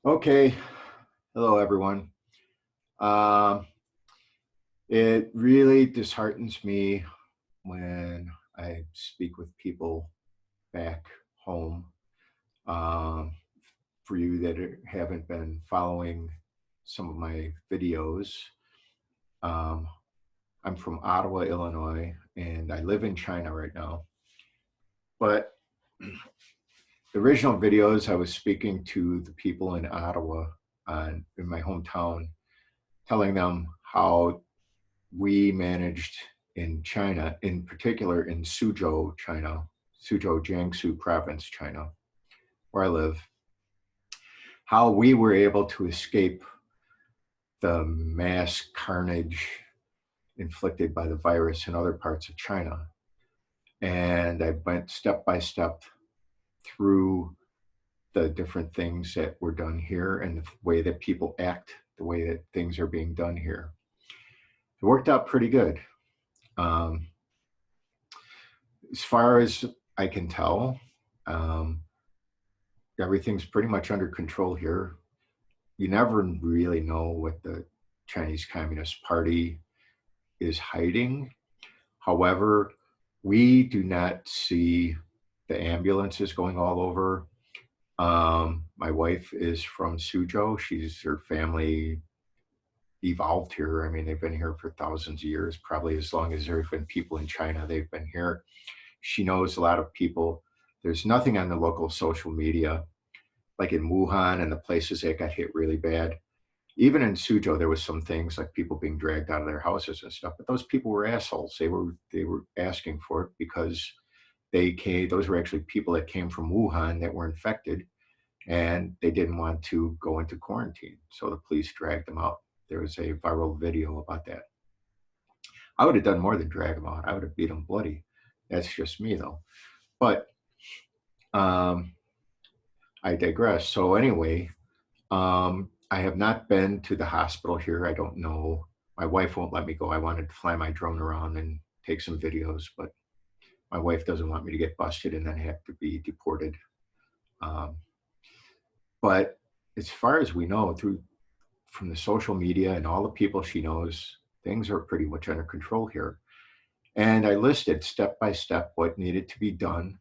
Okay. Hello, everyone. Um, it really disheartens me when I speak with people back home. Um, for you that haven't been following some of my videos, um, I'm from Ottawa, Illinois, and I live in China right now. But the original videos, I was speaking to the people in Ottawa, in my hometown, telling them how we managed in China, in particular in Suzhou, China, Suzhou, Jiangsu province, China, where I live, how we were able to escape the mass carnage inflicted by the virus in other parts of China. And I went step by step through the different things that were done here and the way that people act, the way that things are being done here. It worked out pretty good. Um, as far as I can tell, um, everything's pretty much under control here. You never really know what the Chinese Communist Party is hiding. However, we do not see the ambulances going all over. My wife is from Suzhou. Her family evolved here. I mean, they've been here for thousands of years, probably as long as there have been people in China, they've been here. She knows a lot of people. There's nothing on the local social media, like in Wuhan and the places that got hit really bad. Even in Suzhou, there was some things like people being dragged out of their houses and stuff. But those people were assholes. They were asking for it because they came. Those were actually people that came from Wuhan that were infected, and they didn't want to go into quarantine. So the police dragged them out. There was a viral video about that. I would have done more than drag them out. I would have beat them bloody. That's just me, though. But um, I digress. So anyway, I have not been to the hospital here. I don't know. My wife won't let me go. I wanted to fly my drone around and take some videos, but my wife doesn't want me to get busted and then have to be deported. Um, but as far as we know, through from the social media and all the people she knows, things are pretty much under control here. And I listed step by step what needed to be done.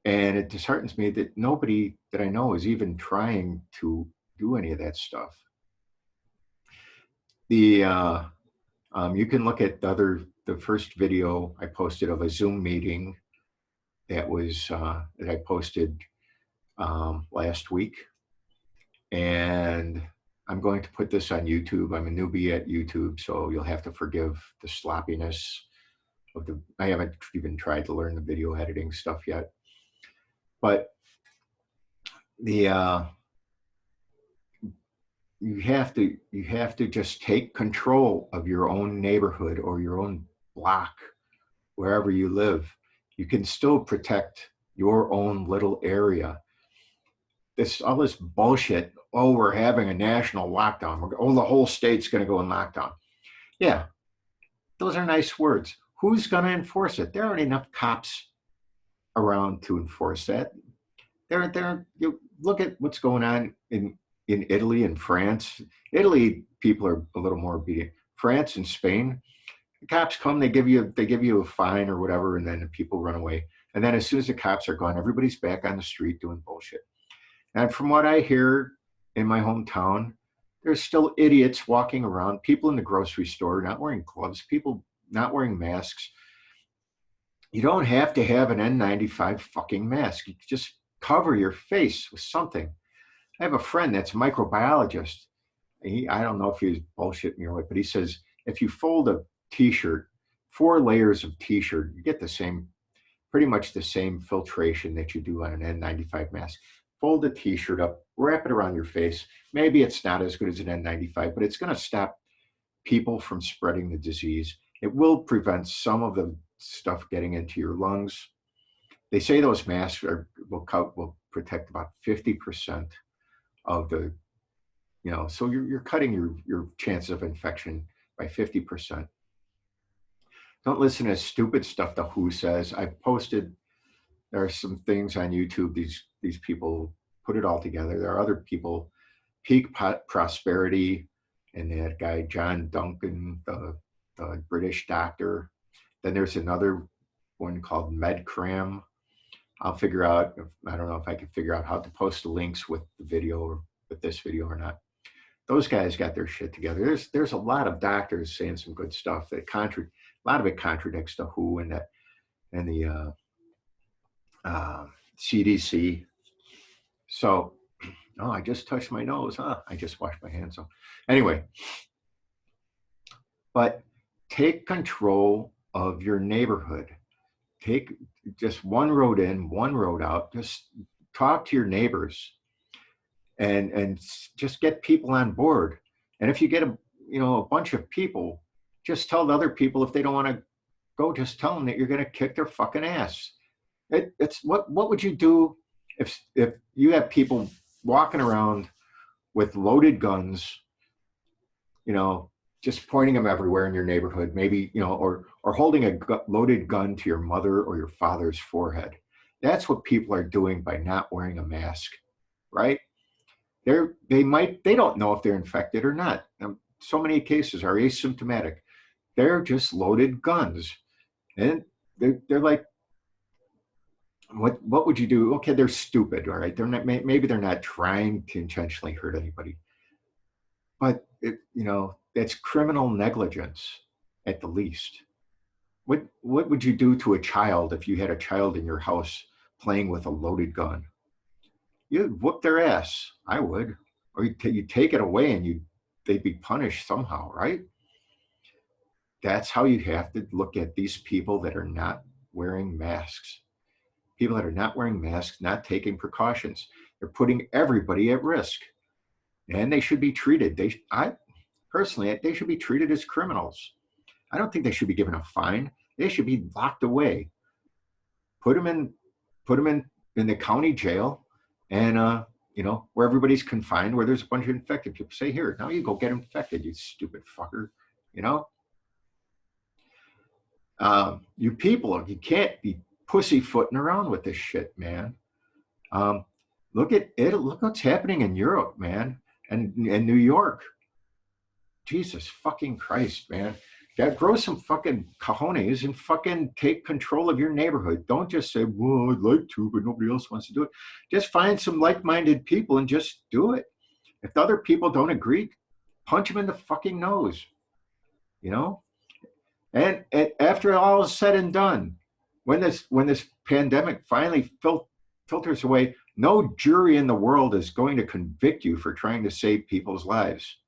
And it disheartens me that nobody that I know is even trying to do any of that stuff. The You can look at the first video I posted of a Zoom meeting that I posted last week, and I'm going to put this on YouTube. I'm a newbie at YouTube, so you'll have to forgive the sloppiness of the. I haven't even tried to learn the video editing stuff yet, but the you have to just take control of your own neighborhood or your own block wherever you live. You can still protect your own little area. This all this bullshit. Oh, we're having a national lockdown. Oh, the whole state's going to go in lockdown. Yeah, those are nice words. Who's going to enforce it? There aren't enough cops around to enforce that. You look at what's going on in Italy and France. Italy people are a little more obedient. France and Spain, the cops come, they give you a fine or whatever, and then the people run away. And then as soon as the cops are gone, everybody's back on the street doing bullshit. And from what I hear in my hometown, there's still idiots walking around, people in the grocery store not wearing gloves, people not wearing masks. You don't have to have an N95 fucking mask. You just cover your face with something. I have a friend that's a microbiologist. I don't know if he's bullshitting me or what, but he says if you fold a t-shirt, 4 layers of t-shirt, you get pretty much the same filtration that you do on an N95 mask. Fold the t-shirt up, wrap it around your face. Maybe it's not as good as an N95, but it's going to stop people from spreading the disease. It will prevent some of the stuff getting into your lungs. They say those masks will protect about 50% of the, so you're cutting your chances of infection by 50%. Don't listen to stupid stuff the WHO says. I've posted, there are some things on YouTube, these people put it all together. There are other people Peak Prosperity, and that guy John Duncan, the British doctor. Then there's another one called MedCram. I'll figure out, I don't know if I can figure out how to post the links with the video or with this video or not. Those guys got their shit together. There's a lot of doctors saying some good stuff that a lot of it contradicts the WHO and the CDC. So, oh, I just touched my nose. Huh? I just washed my hands. So, anyway, but take control of your neighborhood. Take just one road in, one road out. Just talk to your neighbors, and just get people on board. And if you get a bunch of people, just tell the other people if they don't want to go, just tell them that you're going to kick their fucking ass. It's what would you do if you have people walking around with loaded guns, just pointing them everywhere in your neighborhood, maybe, or holding a loaded gun to your mother or your father's forehead. That's what people are doing by not wearing a mask, right? They don't know if they're infected or not. So many cases are asymptomatic. They're just loaded guns. And they're like, what would you do? Okay, they're stupid, all right? Maybe they're not trying to intentionally hurt anybody. But that's criminal negligence at the least. What would you do to a child if you had a child in your house playing with a loaded gun? You'd whoop their ass. I would. Or you take it away and they'd be punished somehow, right? That's how you have to look at these people that are not wearing masks. People that are not wearing masks, not taking precautions. They're putting everybody at risk. And they should be treated. Personally, they should be treated as criminals. I don't think they should be given a fine. They should be locked away. Put them in the county jail, and where everybody's confined, where there's a bunch of infected people. Say, here, now you go get infected, you stupid fucker. You people, you can't be pussyfooting around with this shit, man. Look at it. Look what's happening in Europe, man, and New York. Jesus fucking Christ, man. Grow some fucking cojones and fucking take control of your neighborhood. Don't just say, well, I'd like to, but nobody else wants to do it. Just find some like-minded people and just do it. If the other people don't agree, punch them in the fucking nose, And after all is said and done, when this pandemic finally filters away, no jury in the world is going to convict you for trying to save people's lives.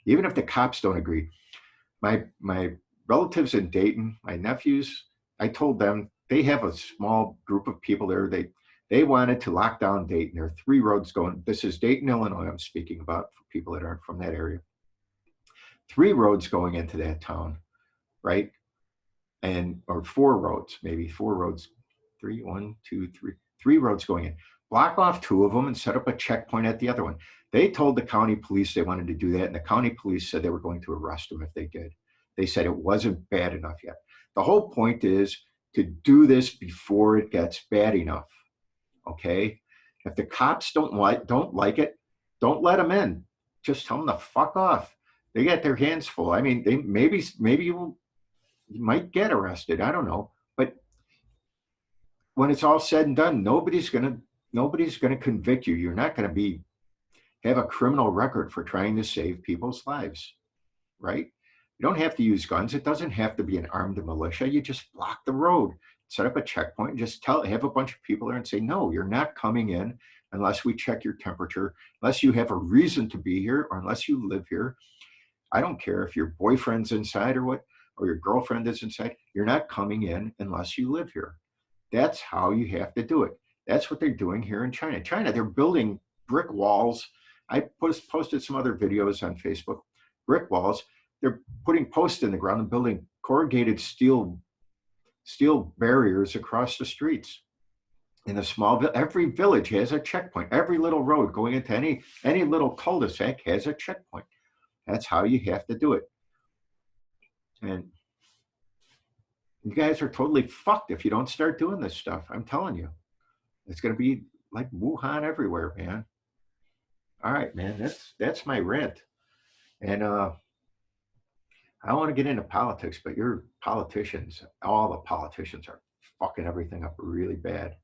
Even if the cops don't agree. My relatives in Dayton, my nephews, I told them they have a small group of people there. They wanted to lock down Dayton. There are 3 roads going. This is Dayton, Illinois, I'm speaking about for people that aren't from that area. 3 roads going into that town, right? Or 4 roads, maybe 4 roads, 3 roads going in. Block off 2 of them and set up a checkpoint at the other one. They told the county police they wanted to do that, and the county police said they were going to arrest them if they did. They said it wasn't bad enough yet. The whole point is to do this before it gets bad enough, okay? If the cops don't like it, don't let them in. Just tell them to fuck off. They got their hands full. I mean, maybe you might get arrested. I don't know. But when it's all said and done, nobody's gonna convict you. You're not gonna have a criminal record for trying to save people's lives, right? You don't have to use guns. It doesn't have to be an armed militia. You just block the road, set up a checkpoint, and just have a bunch of people there and say, no, you're not coming in unless we check your temperature, unless you have a reason to be here, or unless you live here. I don't care if your boyfriend's inside or your girlfriend is inside. You're not coming in unless you live here. That's how you have to do it. That's what they're doing here in China. They're building brick walls. I posted some other videos on Facebook. Brick walls. They're putting posts in the ground and building corrugated steel barriers across the streets. In every village has a checkpoint. Every little road going into any little cul-de-sac has a checkpoint. That's how you have to do it. And you guys are totally fucked if you don't start doing this stuff. I'm telling you. It's going to be like Wuhan everywhere, man. All right, man. That's my rant. And I don't want to get into politics, but your politicians, all the politicians are fucking everything up really bad.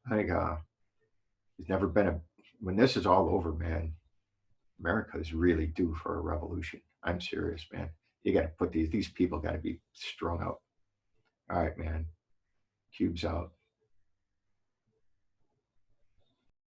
I think there's never been a when this is all over, man. America is really due for a revolution. I'm serious, man. You got to put these people got to be strung out. All right, man. Cubes out.